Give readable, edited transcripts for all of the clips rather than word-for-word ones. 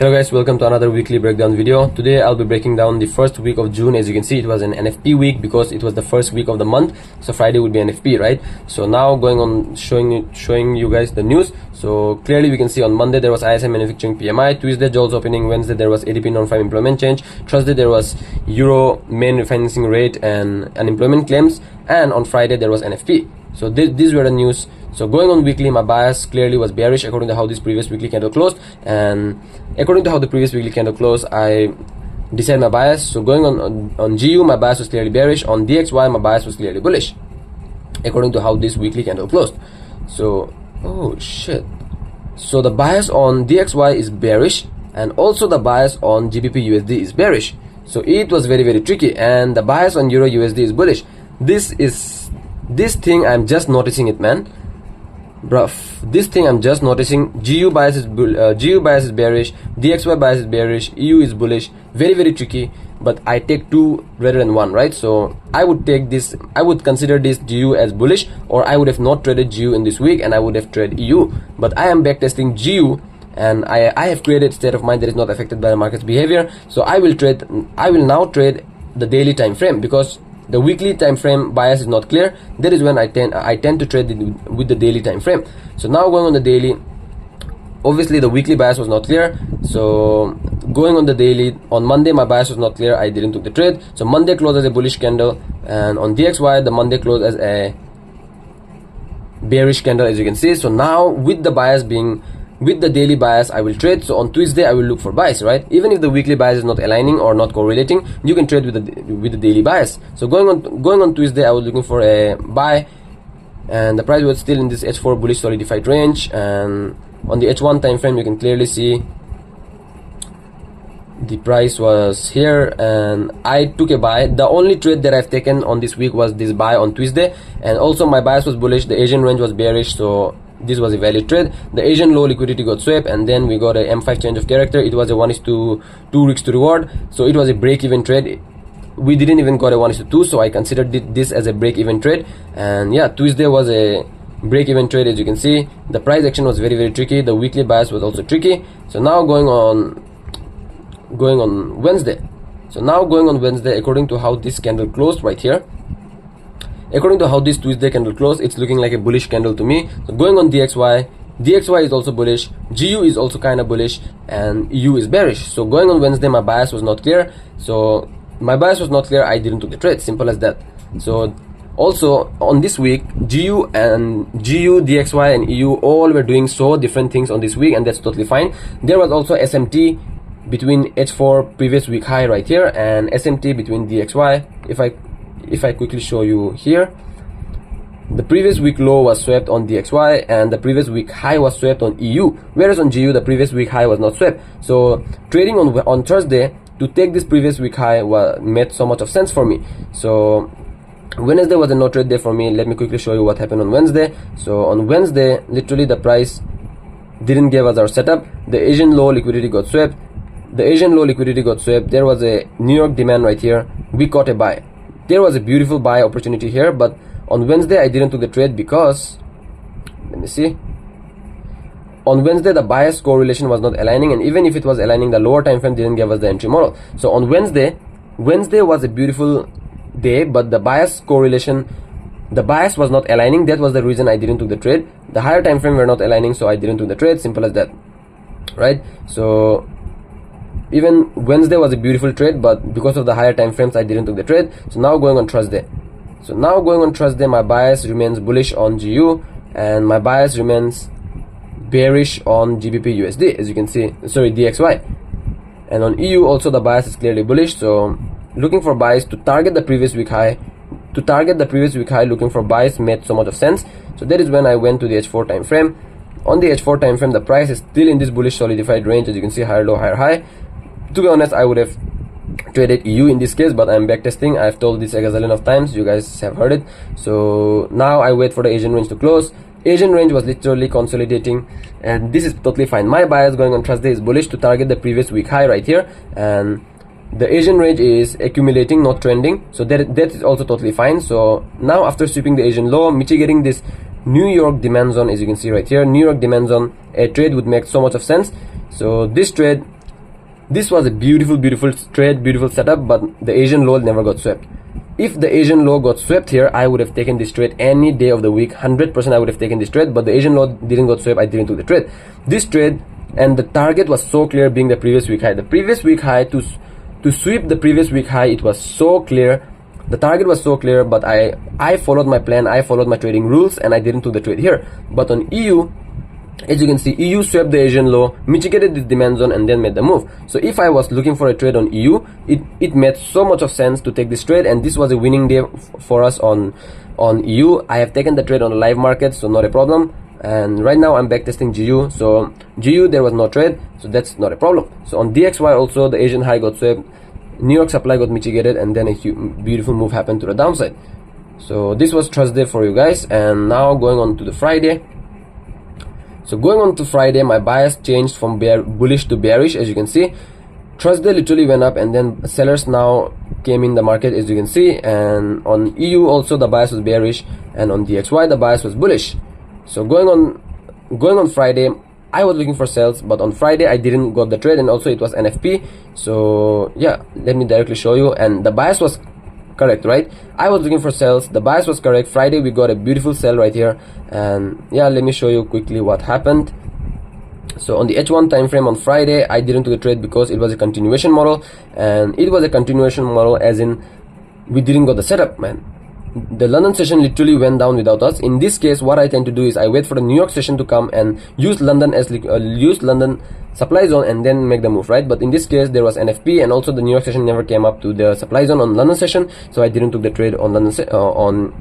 Hello guys, welcome to another weekly breakdown video. Today I'll be breaking down the first week of June. As you can see, it was an NFP week because it was the first week of the month, so Friday would be NFP, right? So now going on showing you guys the news. So clearly we can see on Monday there was ISM manufacturing PMI, Tuesday JOLTS opening, Wednesday there was ADP non-5 employment change, Thursday there was Euro main refinancing rate and unemployment claims, and on Friday there was NFP. So these were the news. So going on weekly, my bias clearly was bearish according to how this previous weekly candle closed, and according to how the previous weekly candle closed, I decided my bias. So going on GU, my bias was clearly bearish. On DXY, my bias was clearly bullish according to how this weekly candle closed. So oh shit, so the bias on DXY is bearish, and also the bias on GBP USD is bearish. So it was very tricky, and the bias on Euro USD is bullish. This thing I'm just noticing it, man. Bruh, this thing I'm just noticing. GU bias is bearish, DXY bias is bearish, EU is bullish. Very tricky, but I take two rather than one, right? So I would take this, I would consider this GU as bullish, or I would have not traded GU in this week and I would have traded EU. But I am backtesting GU, and I have created state of mind that is not affected by the market's behavior. So I will now trade the daily time frame, because the weekly time frame bias is not clear. That is when I tend to trade with the daily time frame. So now going on the daily, obviously the weekly bias was not clear. So going on the daily, on Monday my bias was not clear, I didn't took the trade. So Monday closed as a bullish candle, and on DXY the Monday closed as a bearish candle, as you can see. So now with the daily bias I will trade. So on Tuesday I will look for buys, right? Even if the weekly bias is not aligning or not correlating, you can trade with the daily bias. So going on Tuesday I was looking for a buy, and the price was still in this H4 bullish solidified range. And on the H1 time frame you can clearly see the price was here, and I took a buy. The only trade that I've taken on this week was this buy on Tuesday, and also my bias was bullish. The Asian range was bearish, so this was a valid trade. The Asian low liquidity got swept, and then we got a M5 change of character. It was a 1:2 risk to reward, so it was a break-even trade. We didn't even got a 1:2, so I considered this as a break-even trade. And yeah, Tuesday was a break-even trade. As you can see, the price action was very tricky. The weekly bias was also tricky. So now going on Wednesday. So now going on Wednesday, according to how this candle closed right here, according to how this Tuesday candle closed, it's looking like a bullish candle to me. So going on DXY is also bullish, GU is also kind of bullish, and EU is bearish. So going on Wednesday, my bias was not clear. So my bias was not clear, I didn't took the trade, simple as that. So also on this week, GU, DXY and EU all were doing so different things on this week, and that's totally fine. There was also SMT between H4 previous week high right here, and SMT between DXY. If I quickly show you here, the previous week low was swept on DXY, and the previous week high was swept on EU, whereas on GU the previous week high was not swept. So trading on Thursday to take this previous week high made so much of sense for me. So Wednesday was a no trade day for me. Let me quickly show you what happened on Wednesday. So on Wednesday, literally the price didn't give us our setup. The Asian low liquidity got swept. There was a New York demand right here. We caught a buy. There was a beautiful buy opportunity here, but on Wednesday I didn't took the trade because, let me see, on Wednesday the bias correlation was not aligning, and even if it was aligning, the lower time frame didn't give us the entry model. So on Wednesday was a beautiful day, but the bias correlation, the bias was not aligning. That was the reason I didn't took the trade. The higher time frame were not aligning, so I didn't took the trade, simple as that, right? So even Wednesday was a beautiful trade, but because of the higher time frames I didn't took the trade. So now going on Thursday, my bias remains bullish on GU, and my bias remains bearish on GBP USD, as you can see, sorry, DXY. And on EU also the bias is clearly bullish. So looking for buys to target the previous week high, looking for buys made so much of sense. So that is when I went to the H4 time frame. On the H4 time frame, the price is still in this bullish solidified range, as you can see, higher low, higher high. To be honest, I would have traded EU in this case, but I'm backtesting. I've told this a gazillion of times, you guys have heard it. So now I wait for the Asian range to close. Asian range was literally consolidating, and this is totally fine. My bias going on Thursday is bullish to target the previous week high right here, and the Asian range is accumulating, not trending, so that is also totally fine. So now after sweeping the Asian low, mitigating this New York demand zone, as you can see right here, New York demand zone, a trade would make so much of sense. So this trade this was a beautiful trade, beautiful setup, but the Asian low never got swept. If the Asian low got swept here, I would have taken this trade any day of the week. 100% I would have taken this trade, but the Asian low didn't got swept. I didn't do the trade. This trade, and the target was so clear, being the previous week high. The previous week high, to sweep the previous week high, it was so clear. The target was so clear, but I followed my plan. I followed my trading rules, and I didn't do the trade here. But on EU, as you can see, EU swept the Asian low, mitigated the demand zone, and then made the move. So if I was looking for a trade on EU, it made so much of sense to take this trade, and this was a winning day for us on EU. I have taken the trade on the live market, so not a problem. And right now I'm backtesting GU. So GU, there was no trade, so that's not a problem. So on DXY also, the Asian high got swept, New York supply got mitigated, and then a beautiful move happened to the downside. So this was Thursday for you guys, and now going on to the Friday. So going on to Friday, my bias changed from bullish to bearish, as you can see. Thursday literally went up, and then sellers now came in the market, as you can see. And on EU also the bias was bearish, and on DXY the bias was bullish. So going on Friday, I was looking for sales, but on Friday I didn't got the trade, and also it was NFP. So yeah, let me directly show you. And the bias was correct, right? I was looking for sales, the bias was correct. Friday we got a beautiful sell right here, and yeah, let me show you quickly what happened. So on the H1 time frame on Friday, I didn't do the trade because it was a continuation model, and it was a continuation model as in we didn't got the setup, man. The London session literally went down without us. In this case, what I tend to do is I wait for the New York session to come and use London as use London supply zone and then make the move, right? But in this case, there was NFP, and also the New York session never came up to the supply zone on London session, so I didn't took the trade on London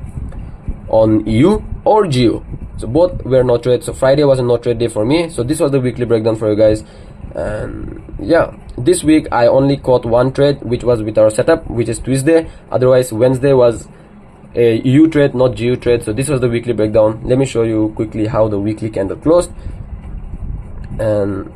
on EU or GU. So both were no trade. So Friday was a no trade day for me. So this was the weekly breakdown for you guys. And yeah, this week I only caught one trade, which was with our setup, which is Tuesday. Otherwise Wednesday was a EU trade, not GU trade. So this was the weekly breakdown. Let me show you quickly how the weekly candle closed, and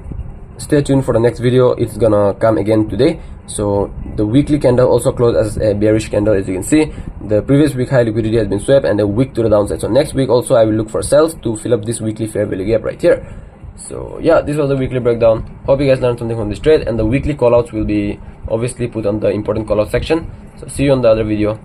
stay tuned for the next video. It's gonna come again today. So the weekly candle also closed as a bearish candle, as you can see. The previous week high liquidity has been swept, and a wick to the downside. So next week also I will look for sales to fill up this weekly fair value gap right here. So yeah, this was the weekly breakdown. Hope you guys learned something from this trade, and the weekly callouts will be obviously put on the important callout section. So see you on the other video.